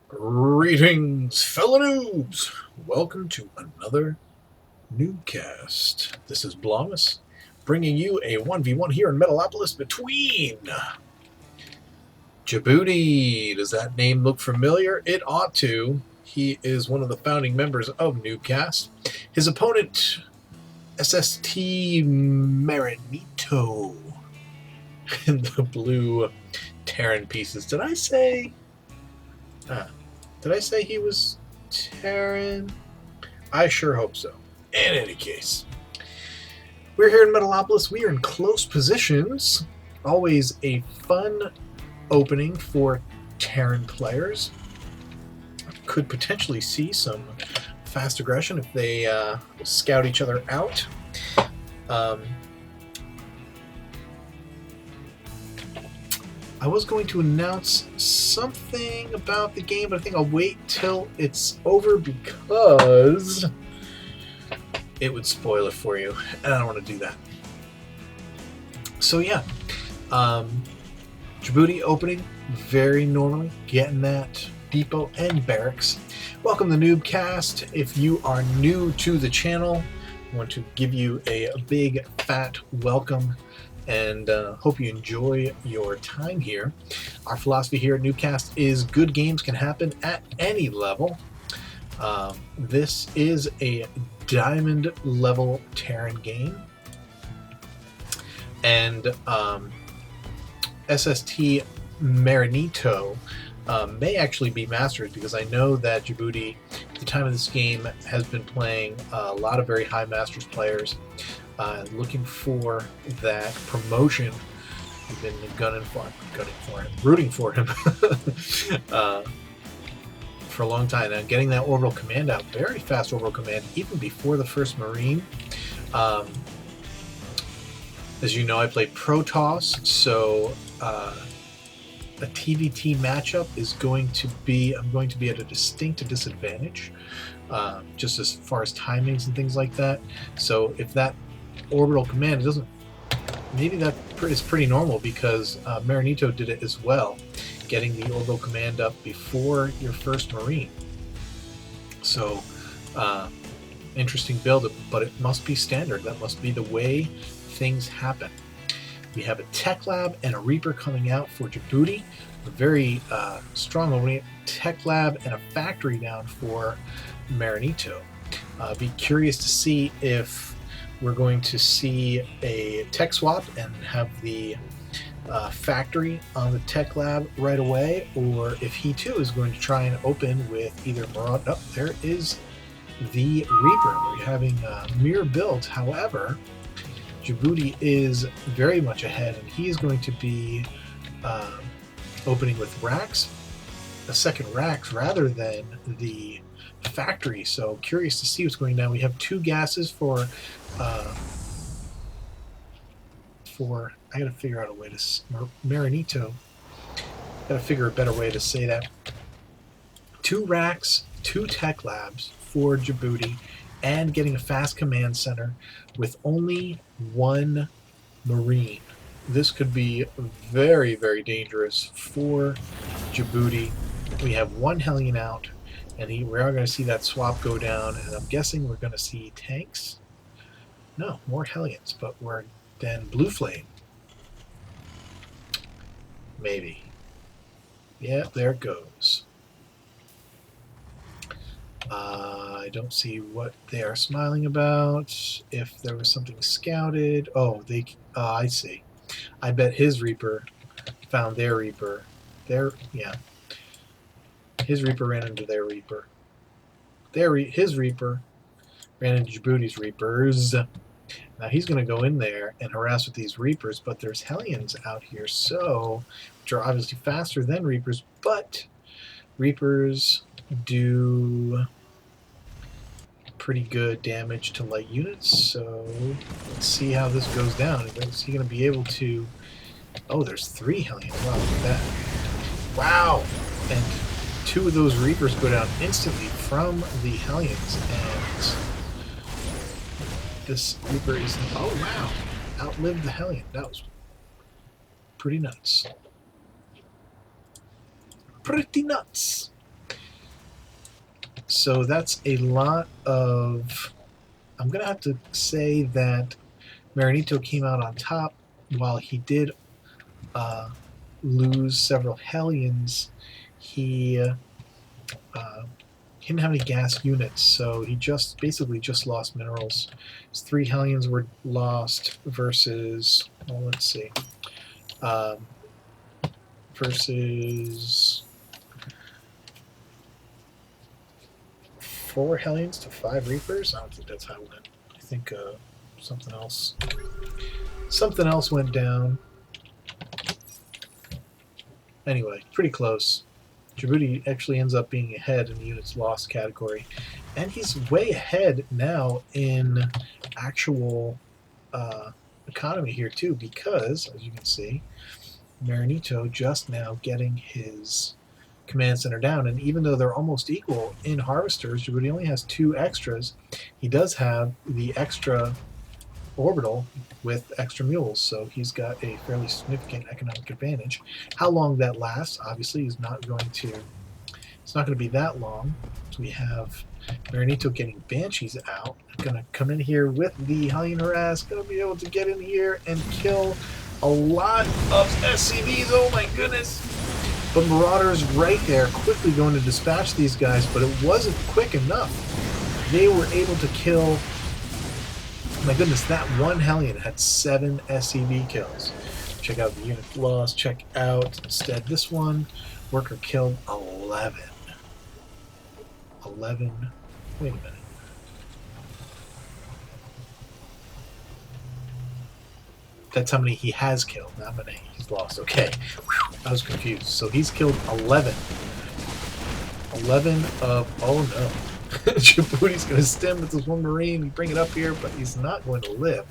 Greetings, fellow noobs! Welcome to another NuubCast. This is Blomus, bringing you a 1v1 here in Metalopolis between Djibouti. Does that name look familiar? It ought to. He is one of the founding members of NuubCast. His opponent, SST Marinito, in the blue Terran pieces. Did I say he was Terran? I sure hope so. In any case, we're here in Metalopolis. We are in close positions. Always a fun opening for Terran players. Could potentially see some fast aggression if they scout each other out. I was going to announce something about the game, but I think I'll wait till it's over because it would spoil it for you, and I don't want to do that. So yeah, Djibouti opening very normally, getting that depot and barracks. Welcome to NuubCast. If you are new to the channel, I want to give you a big fat welcome and hope you enjoy your time here. Our philosophy here at NuubCast is good games can happen at any level. This is a diamond level Terran game, and SST Marinito may actually be masters, because I know that Djibouti at the time of this game has been playing a lot of very high masters players. Looking for that promotion. We've been rooting for him for a long time. And getting that orbital command out, very fast orbital command, even before the first Marine. As you know, I play Protoss, so a TvT matchup is going to be, I'm going to be at a distinct disadvantage, just as far as timings and things like that. So if that orbital command doesn't, maybe that is pretty normal, because Marinito did it as well, getting the orbital command up before your first Marine. So interesting build, but it must be standard. That must be the way things happen. We have a tech lab and a Reaper coming out for Djibouti. A very strong opening. Tech lab and a factory down for Marinito. Be curious to see if we're going to see a tech swap and have the factory on the tech lab right away, or if he too is going to try and open with either Marauder. Oh, there is the Reaper. We're having mirror builds. However, Djibouti is very much ahead, and he is going to be opening with racks, a second racks rather than the factory. So curious to see what's going down. We have two gases for I gotta figure out a way to Marinito. Gotta figure a better way to say that. Two racks, two tech labs for Djibouti, and getting a fast command center with only one Marine. This could be very, very dangerous for Djibouti. We have one Hellion out, and we are going to see that swap go down, and I'm guessing we're going to see tanks. No, more Hellions, but then Blue Flame. Maybe. Yeah, there it goes. I don't see what they are smiling about. If there was something scouted. Oh, I see. I bet his Reaper found their Reaper. Yeah. His Reaper ran into their Reaper. His Reaper ran into Djibouti's Reapers. Now he's going to go in there and harass with these Reapers, but there's Hellions out here, which are obviously faster than Reapers, but Reapers do pretty good damage to light units. So let's see how this goes down. Is he going to be able to... Oh, there's three Hellions. Wow, look at that. Wow! And two of those Reapers go down instantly from the Hellions, and this Reaper is... Oh, wow! Outlived the Hellion. That was pretty nuts. Pretty nuts! So that's a lot of... I'm going to have to say that Marinito came out on top. While he did lose several Hellions, he didn't have any gas units, so he basically just lost minerals. His 3 Hellions were lost versus, well, let's see, versus 4 Hellions to 5 Reapers. I don't think that's how it went. I think something else went down. Anyway, pretty close. Djibouti actually ends up being ahead in the units lost category, and he's way ahead now in actual economy here too, because as you can see, Marinito just now getting his command center down, and even though they're almost equal in harvesters, Djibouti only has 2 extras. He does have the extra orbital with extra mules, so he's got a fairly significant economic advantage. How long that lasts, obviously, is not going to... It's not going to be that long. So we have Marinito getting Banshees out. Going to come in here with the Hellion Harass. Going to be able to get in here and kill a lot of SCVs. Oh my goodness! But Marauders right there, quickly going to dispatch these guys, but it wasn't quick enough. They were able to kill... My goodness, that one Hellion had 7 SCV kills. Check out the unit loss. Check out instead this one. Worker killed 11. 11. Wait a minute. That's how many he has killed, not how many he's lost. Okay. Whew, I was confused. So he's killed 11. 11 of... Oh no. Djibouti's going to stem with this one Marine. We bring it up here, but he's not going to live.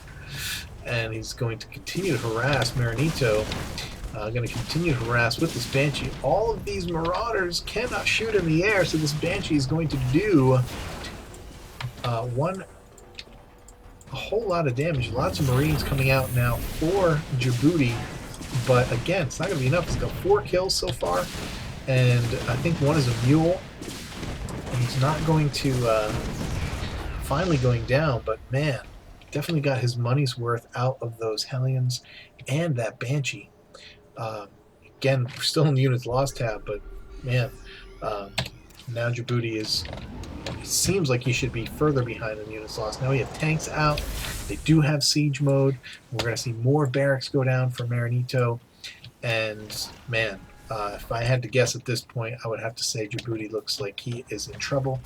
And he's going to continue to harass Marinito. Going to continue to harass with this Banshee. All of these Marauders cannot shoot in the air, so this Banshee is going to do a whole lot of damage. Lots of Marines coming out now for Djibouti. But again, it's not going to be enough. He's got 4 kills so far. And I think one is a mule. He's not going to finally going down, but man, definitely got his money's worth out of those Hellions and that Banshee. Again, we're still in the units lost tab, but man, now Djibouti is... It seems like he should be further behind in the units lost. Now we have tanks out. They do have siege mode. We're going to see more barracks go down for Marinito, and man. If I had to guess at this point, I would have to say Djibouti looks like he is in trouble.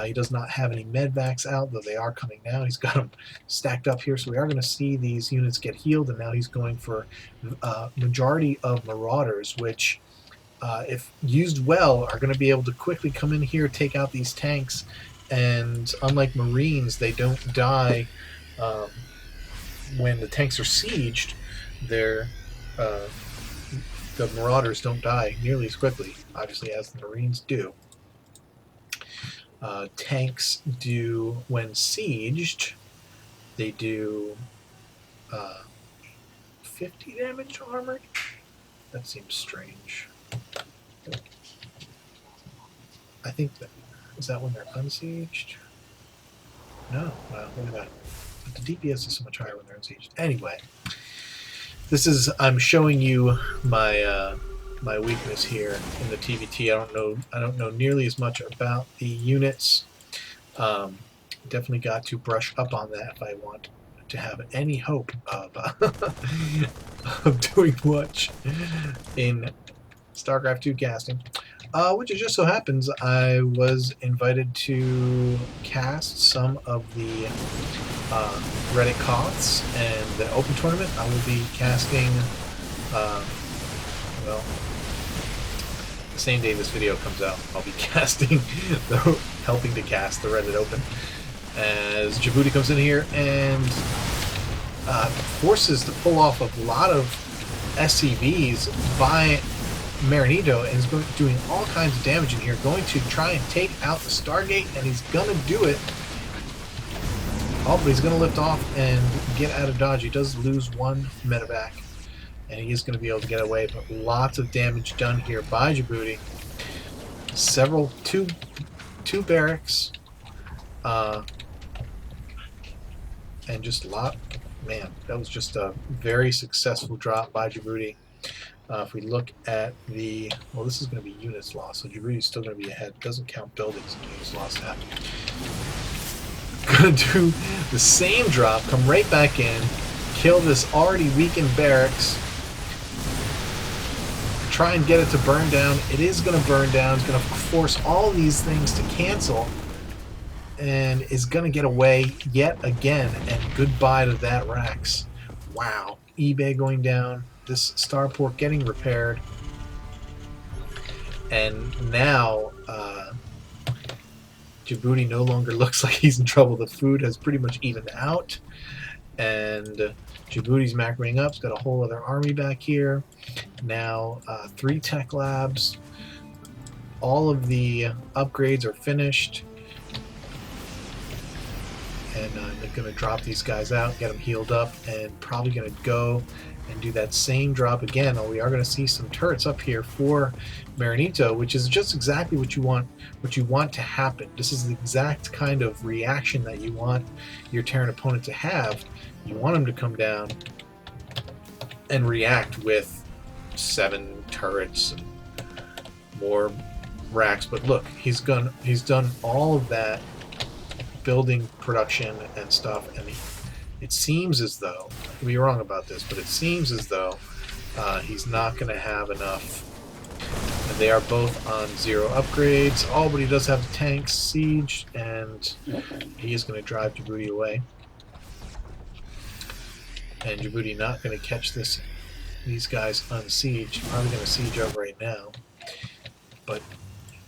He does not have any medvacs out, though they are coming now. He's got them stacked up here, so we are going to see these units get healed, and now he's going for majority of Marauders, which, if used well, are going to be able to quickly come in here, take out these tanks, and unlike Marines, they don't die when the tanks are sieged. They're... the Marauders don't die nearly as quickly, obviously, as the Marines do. Tanks do, when sieged, they do 50 damage to armor. That seems strange. I think that... Is that when they're unsieged? No. Well, look at that. But the DPS is so much higher when they're unsieged. Anyway. This is, I'm showing you my my weakness here in the TvT. I don't know nearly as much about the units. Definitely got to brush up on that if I want to have any hope of of doing much in StarCraft 2 casting. Which it just so happens I was invited to cast some of the Reddit Coths and the Open Tournament. I will be casting, well, the same day this video comes out, I'll be casting, helping to cast the Reddit Open, as Djibouti comes in here and forces to pull off a lot of SCVs by Marinito, and is doing all kinds of damage in here, going to try and take out the Stargate, and he's going to do it. Oh, but he's going to lift off and get out of dodge. He does lose 1 medevac, and he is going to be able to get away, but lots of damage done here by Djibouti. 2 barracks, and just a lot. Man, that was just a very successful drop by Djibouti. If we look at the, well, this is going to be units lost, so Djibouti's still going to be ahead. Doesn't count buildings and units lost half. Going to do the same drop, come right back in, kill this already weakened barracks, try and get it to burn down. It is going to burn down. It's going to force all these things to cancel, and is going to get away yet again. And goodbye to that Rax. Wow. eBay going down. This starport getting repaired. And now Djibouti no longer looks like he's in trouble. The food has pretty much evened out. And Djibouti's macroing up. He's got a whole other army back here. Now 3 tech labs. All of the upgrades are finished. And they're going to drop these guys out, get them healed up, and probably going to go and do that same drop again. Oh, we are going to see some turrets up here for Marinito, which is just exactly what you want to happen. This is the exact kind of reaction that you want your Terran opponent to have. You want him to come down and react with 7 turrets and more racks. But look, he's done all of that building production and stuff, and it seems as though, I could be wrong about this, but it seems as though he's not going to have enough. And they are both on 0 upgrades. Oh, but he does have the tanks, siege, and he is going to drive Djibouti away. And Djibouti not going to catch these guys on siege. Probably going to siege up right now. But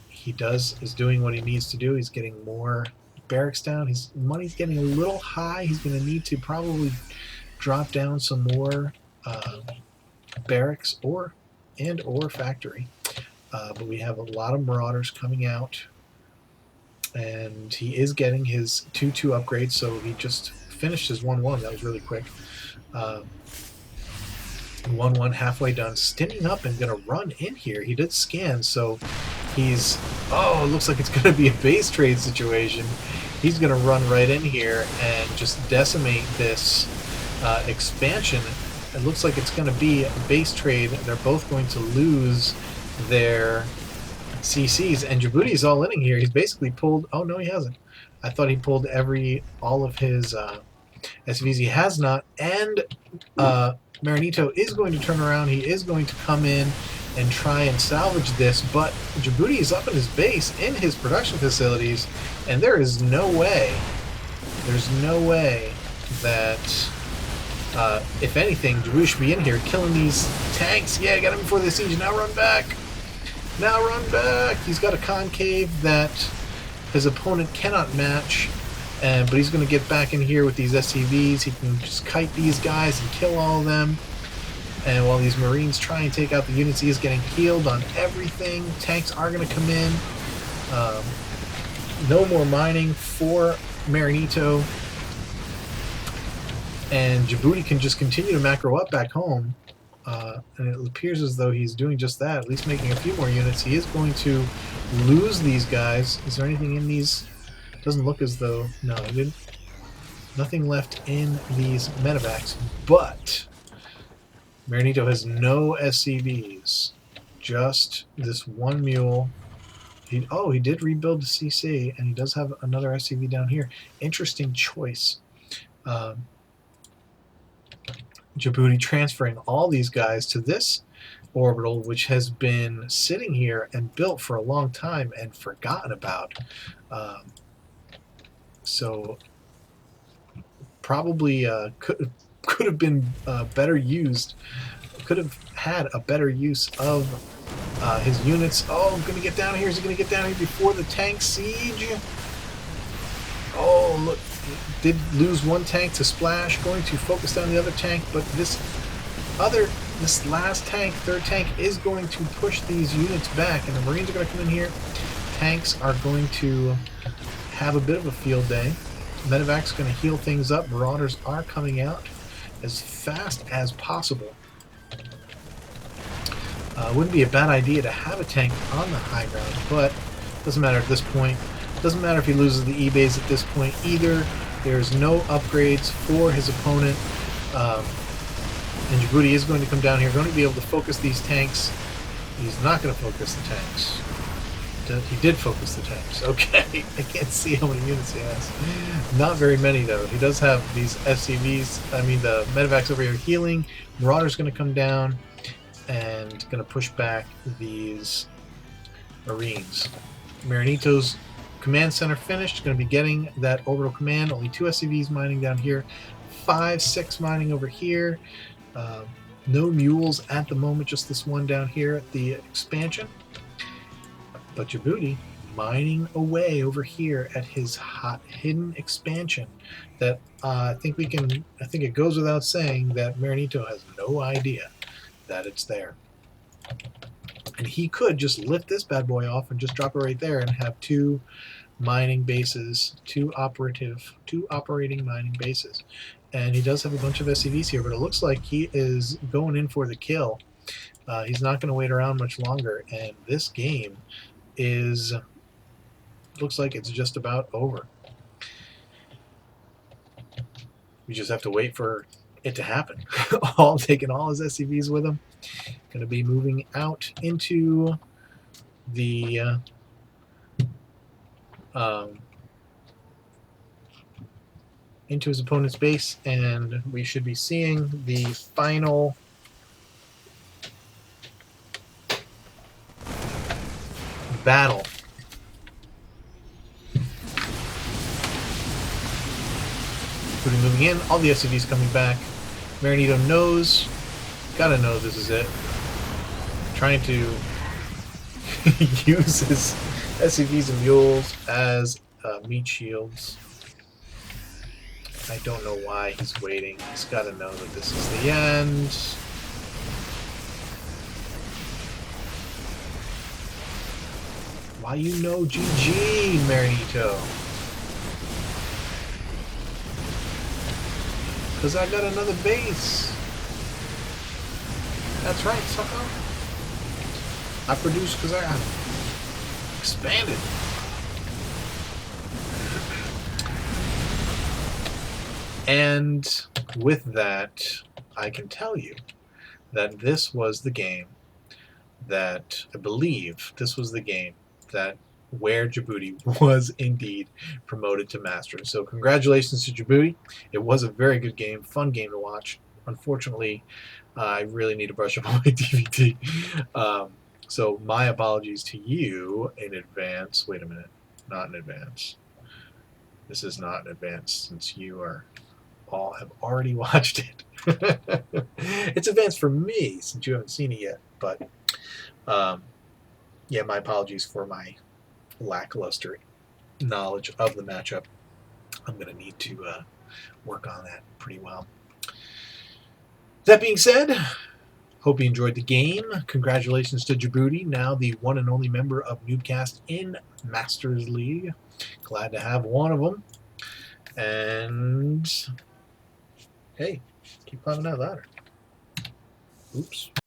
he is doing what he needs to do. He's getting more barracks down. His money's getting a little high. He's going to need to probably drop down some more barracks or factory. But we have a lot of marauders coming out, and he is getting his 2-2 upgrades. So he just finished his 1-1. That was really quick. 1-1 halfway done, stinning up and gonna run in here. He did scan, so he's, oh, it looks like it's gonna be a base trade situation. He's gonna run right in here and just decimate this expansion. It looks like it's gonna be a base trade. They're both going to lose their CCs, and Djibouti is all in here. He's basically pulled, oh no, he hasn't. I thought he pulled all of his SVs. He has not, and Marinito is going to turn around. He is going to come in and try and salvage this, but Djibouti is up in his base, in his production facilities, and there is no way, that, if anything, Djibouti should be in here killing these tanks. Yeah, get him before they siege. Now run back. Now run back. He's got a concave that his opponent cannot match. But he's going to get back in here with these SCVs. He can just kite these guys and kill all of them. And while these Marines try and take out the units, he is getting healed on everything. Tanks are going to come in. No more mining for Marinito. And Djibouti can just continue to macro up back home. And it appears as though he's doing just that, at least making a few more units. He is going to lose these guys. Is there anything in these? Doesn't look as though, no, nothing left in these medevacs, but Marinito has no SCVs, just this one mule. He did rebuild the CC, and he does have another SCV down here. Interesting choice. Djibouti transferring all these guys to this orbital, which has been sitting here and built for a long time and forgotten about. So probably could have been better used. Could have had a better use of his units. Oh, I'm gonna get down here. Is he gonna get down here before the tank siege? Oh, look, did lose one tank to splash. Going to focus down the other tank, but this last tank, third tank, is going to push these units back, and the Marines are going to come in here. Tanks are going to have a bit of a field day. Medevac's going to heal things up. Marauders are coming out as fast as possible. Wouldn't be a bad idea to have a tank on the high ground, but doesn't matter at this point. Doesn't matter if he loses the E-base at this point either. There's no upgrades for his opponent. And Djibouti is going to come down here, going to be able to focus these tanks. He's not going to focus the tanks. He did focus the tanks. Okay, I can't see how many units he has. Not very many, though. He does have these SCVs. I mean, the medevacs over here healing. Marauder's going to come down and going to push back these Marines. Marinito's command center finished. Going to be getting that orbital command. Only 2 SCVs mining down here. 5, 6 mining over here. No mules at the moment, just this one down here at the expansion. But Djibouti mining away over here at his hot hidden expansion that I think it goes without saying that Marinito has no idea that it's there. And he could just lift this bad boy off and just drop it right there and have 2 mining bases, 2 operating mining bases. And he does have a bunch of SCVs here, but it looks like he is going in for the kill. He's not going to wait around much longer, and this game looks like it's just about over. We just have to wait for it to happen. Taking all his SCVs with him. Going to be moving out into the into his opponent's base, and we should be seeing the final battle. Moving in, all the SCVs coming back. Marinito gotta know this is it. Trying to use his SCVs and mules as meat shields. I don't know why he's waiting. He's gotta know that this is the end. Why you know GG, Marinito? Because I got another base. That's right, sucker. I produced because I expanded. And with that, I can tell you that this was the game that, I believe, this was the game that where Djibouti was indeed promoted to Master. So congratulations to Djibouti. It was a very good game, fun game to watch. Unfortunately, I really need to brush up on my TvT. So my apologies to you in advance. Wait a minute, not in advance. This is not in advance since you have already watched it. It's advanced for me since you haven't seen it yet. But yeah, my apologies for my lackluster knowledge of the matchup. I'm going to need to work on that pretty well. That being said, hope you enjoyed the game. Congratulations to Djibouti, now the one and only member of NuubCast in Masters League. Glad to have one of them. And hey, keep climbing that ladder. Oops.